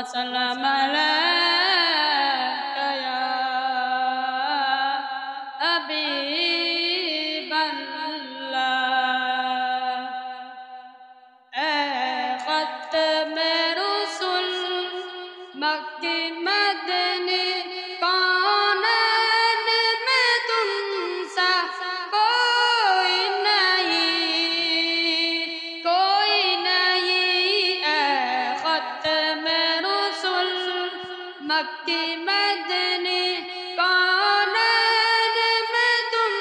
وسلم عليك يا حبيب الله اے ختم رسول مکی مدنی کونین میں تم سا کوئی نہیں اے ختم رسول مکی مدنی کونین میں تم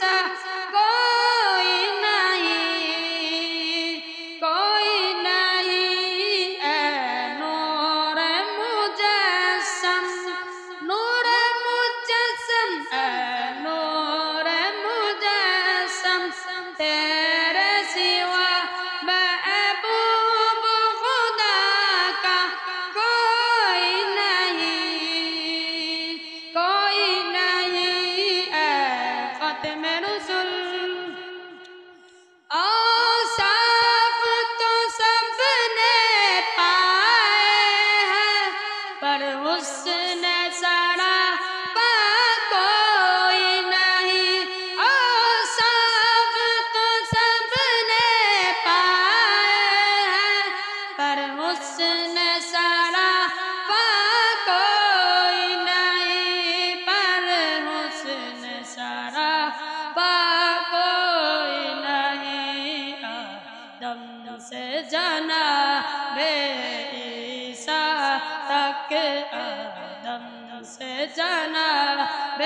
سا کوئی نہیں اے نور مجسم اے نور مجسم تیرے سوا محبوب خدا کا کوئی نہیں اے ختم رسول اوصاف تو سب نے پائے ہیں پر حسن سراپا کوئی نہیں اوصاف تو سب نے پائے ہیں پر حسن سراپا کوئی نہیں پر حسن سراپا کوئی نہیں آدم سے جناب عیسیٰ تک آدم سے جناب